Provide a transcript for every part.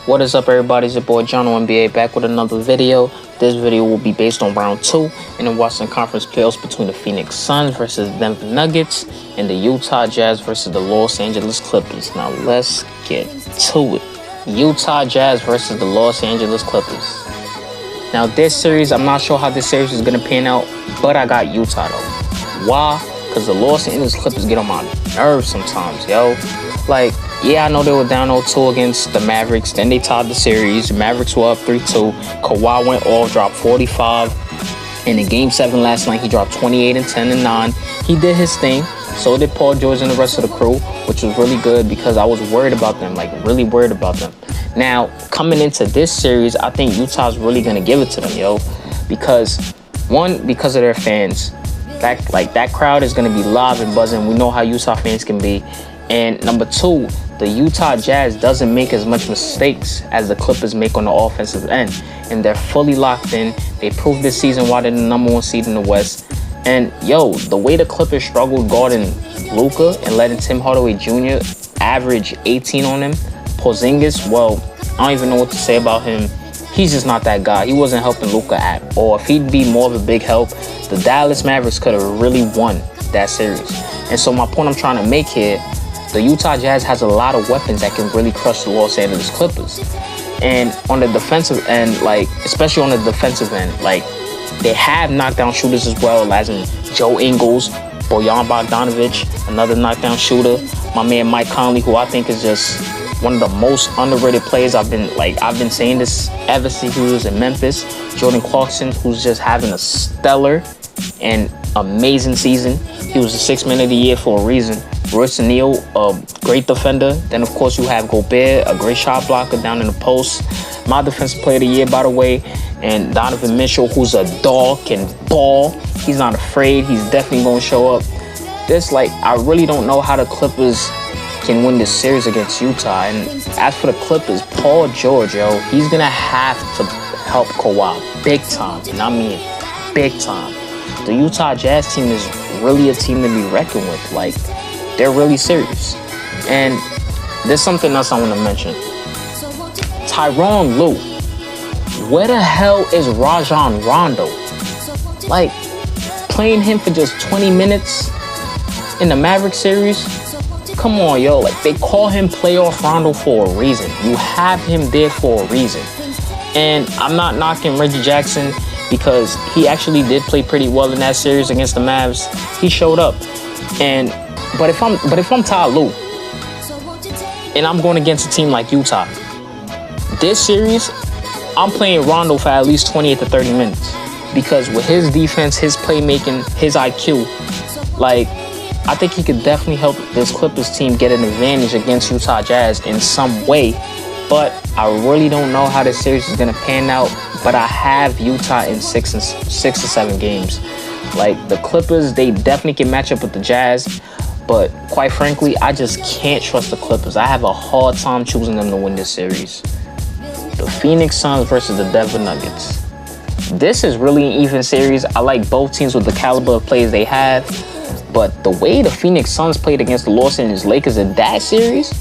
What is up, everybody? It's your boy Jono NBA back with another video. This video will be based on round 2 in the Western Conference playoffs between the Phoenix Suns versus Denver Nuggets and the Utah Jazz versus the Los Angeles Clippers. Now let's get to it. Utah Jazz versus the Los Angeles Clippers. Now this series, I'm not sure how this series is going to pan out, but I got Utah though. Why? Because the Los Angeles Clippers get on my nerves sometimes, yo. Like, yeah, I know they were down 0-2 against the Mavericks. Then they tied the series. The Mavericks were up 3-2. Kawhi went off, dropped 45. And in Game 7 last night, he dropped 28 and 10 and 9. He did his thing. So did Paul George and the rest of the crew, which was really good because I was worried about them, like really worried about them. Now, coming into this series, I think Utah's really going to give it to them, yo. Because, one, because of their fans. That crowd is going to be live and buzzing. We know how Utah fans can be. And number 2, the Utah Jazz doesn't make as much mistakes as the Clippers make on the offensive end. And they're fully locked in. They proved this season why they're the #1 seed in the West. And, yo, the way the Clippers struggled guarding Luka and letting Tim Hardaway Jr. average 18 on him, Porzingis, well, I don't even know what to say about him. He's just not that guy. He wasn't helping Luka at all. If he'd be more of a big help, the Dallas Mavericks could have really won that series. And so my point I'm trying to make here, the Utah Jazz has a lot of weapons that can really crush the Los Angeles Clippers. And on the defensive end, like, especially on the defensive end, like, they have knockdown shooters as well, as in Joe Ingles, Bojan Bogdanovic, another knockdown shooter. My man Mike Conley, who I think is just one of the most underrated players. I've been saying this ever since he was in Memphis. Jordan Clarkson, who's just having a stellar and amazing season. He was the 6th man of the year for a reason. Royce O'Neal, a great defender. Then, of course, you have Gobert, a great shot blocker down in the post. My defensive player of the year, by the way. And Donovan Mitchell, who's a dog, can ball. He's not afraid. He's definitely going to show up. I really don't know how the Clippers can win this series against Utah. And as for the Clippers, Paul George, yo, he's going to have to help Kawhi big time. And I mean big time. The Utah Jazz team is really a team to be reckoned with. Like, they're really serious. And there's something else I want to mention. Tyronn Lue. Where the hell is Rajon Rondo? Like, playing him for just 20 minutes in the Maverick series? Come on, yo. Like, they call him playoff Rondo for a reason. You have him there for a reason. And I'm not knocking Reggie Jackson because he actually did play pretty well in that series against the Mavs. He showed up. But if I'm Ty Lue and I'm going against a team like Utah, this series, I'm playing Rondo for at least 28 to 30 minutes. Because with his defense, his playmaking, his IQ, like, I think he could definitely help this Clippers team get an advantage against Utah Jazz in some way. But I really don't know how this series is going to pan out. But I have Utah in 6 to 7 games. Like, the Clippers, they definitely can match up with the Jazz. But quite frankly, I just can't trust the Clippers. I have a hard time choosing them to win this series. The Phoenix Suns versus the Denver Nuggets. This is really an even series. I like both teams with the caliber of players they have. But the way the Phoenix Suns played against the Los Angeles Lakers in that series,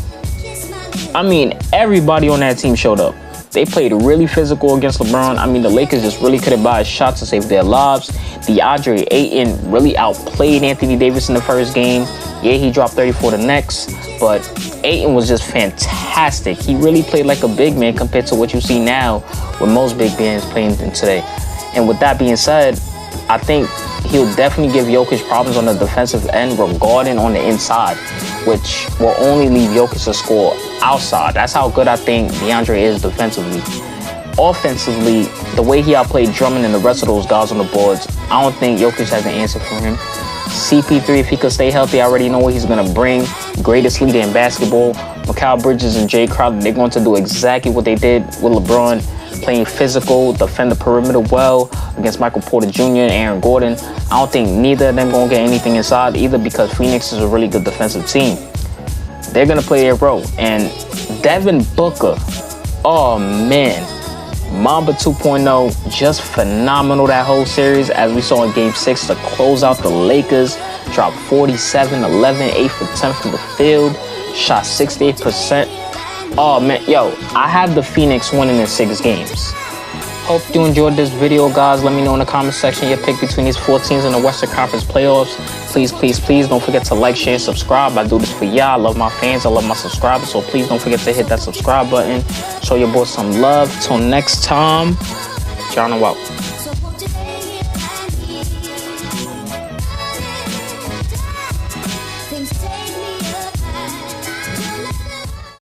I mean, everybody on that team showed up. They played really physical against LeBron. I mean, the Lakers just really couldn't buy a shot to save their lives. DeAndre Ayton really outplayed Anthony Davis in the first game. Yeah, he dropped 34 the next, but Ayton was just fantastic. He really played like a big man compared to what you see now with most big men playing today. And with that being said, I think he'll definitely give Jokic problems on the defensive end regarding on the inside, which will only leave Jokic to score outside. That's how good I think DeAndre is defensively. Offensively, the way he outplayed Drummond and the rest of those guys on the boards, I don't think Jokic has an answer for him. CP3, if he could stay healthy, I already know what he's going to bring. Greatest leader in basketball. Mikal Bridges and Jay Crowder, they're going to do exactly what they did with LeBron, playing physical, defend the perimeter well against Michael Porter Jr. and Aaron Gordon. I don't think neither of them going to get anything inside either because Phoenix is a really good defensive team. They're going to play their role. And Devin Booker, oh man, Mamba 2.0, just phenomenal that whole series, as we saw in Game 6 to close out the Lakers. Dropped 47, 11, 8 for 10 from the field, shot 68%. Oh man, yo, I have the Phoenix winning in 6 games. Hope you enjoyed this video, guys. Let me know in the comment section your pick between these 4 teams in the Western Conference playoffs. Please, please, please don't forget to like, share, and subscribe. I do this for y'all. I love my fans. I love my subscribers. So please don't forget to hit that subscribe button. Show your boy some love. Till next time, John out.